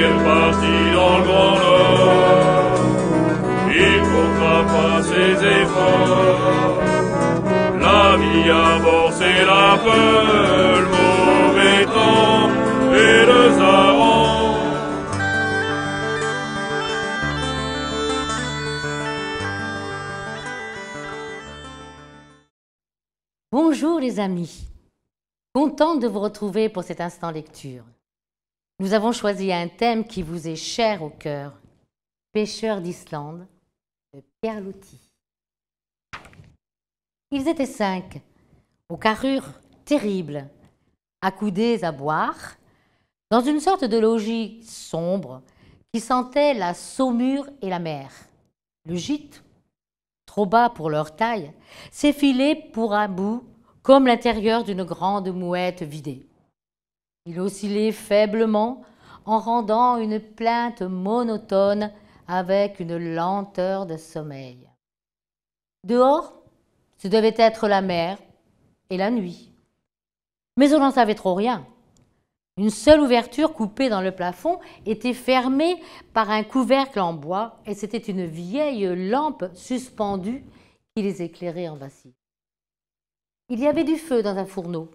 est reparti dans le Grand Nord. Il comptera pas ses efforts. La vie à bord, c'est la peur, le mauvais temps et le Zaran. Bonjour les amis, contente de vous retrouver pour cet instant lecture. Nous avons choisi un thème qui vous est cher au cœur, Pêcheurs d'Islande, de Pierre Loti. Ils étaient 5, aux carrures terribles, accoudés à boire, dans une sorte de logis sombre qui sentait la saumure et la mer. Le gîte, trop bas pour leur taille, s'effilait pour un bout comme l'intérieur d'une grande mouette vidée. Il oscillait faiblement en rendant une plainte monotone avec une lenteur de sommeil. Dehors, ce devait être la mer et la nuit. Mais on n'en savait trop rien. Une seule ouverture coupée dans le plafond était fermée par un couvercle en bois et c'était une vieille lampe suspendue qui les éclairait en vacille. Il y avait du feu dans un fourneau.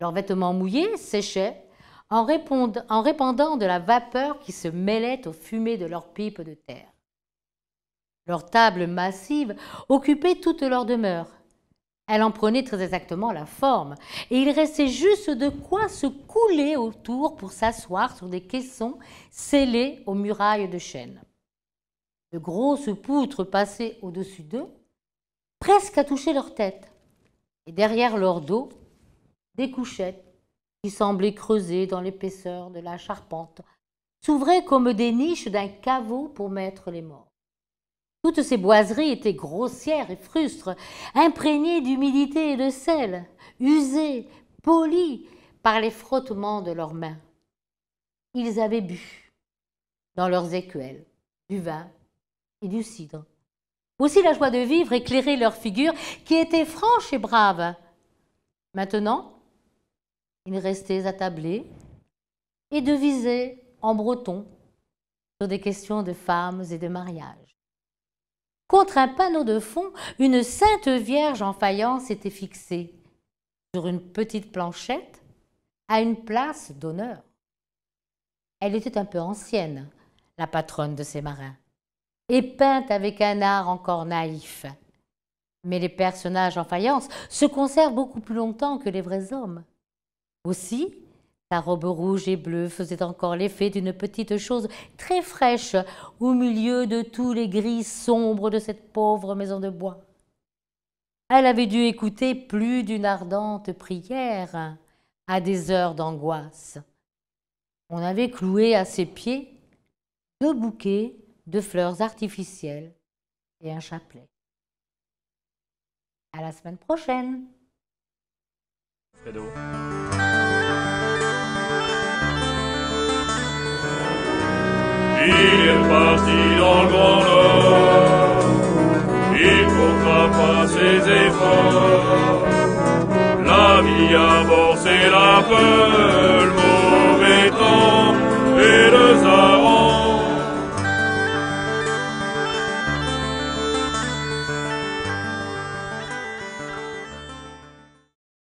Leurs vêtements mouillés séchaient en répandant de la vapeur qui se mêlait aux fumées de leurs pipes de terre. Leur table massive occupait toute leur demeure. Elle en prenait très exactement la forme, et il restait juste de quoi se couler autour pour s'asseoir sur des caissons scellés aux murailles de chêne. De grosses poutres passaient au-dessus d'eux, presque à toucher leur tête, et derrière leur dos, des couchettes qui semblaient creusées dans l'épaisseur de la charpente, s'ouvraient comme des niches d'un caveau pour mettre les morts. Toutes ces boiseries étaient grossières et frustres, imprégnées d'humidité et de sel, usées, polies par les frottements de leurs mains. Ils avaient bu, dans leurs écuelles, du vin et du cidre. Aussi la joie de vivre éclairait leurs figures qui étaient franches et braves. Maintenant, ils restaient attablés et devisaient en breton sur des questions de femmes et de mariage. Contre un panneau de fond, une Sainte Vierge en faïence était fixée sur une petite planchette à une place d'honneur. Elle était un peu ancienne, la patronne de ces marins, et peinte avec un art encore naïf. Mais les personnages en faïence se conservent beaucoup plus longtemps que les vrais hommes. Aussi, sa robe rouge et bleue faisait encore l'effet d'une petite chose très fraîche au milieu de tous les gris sombres de cette pauvre maison de bois. Elle avait dû écouter plus d'une ardente prière à des heures d'angoisse. On avait cloué à ses pieds 2 bouquets de fleurs artificielles et un chapelet. À la semaine prochaine. Fredo. Il est reparti dans le Grand Nord. Il comptera pas ses efforts. La vie à bord, c'est la peur.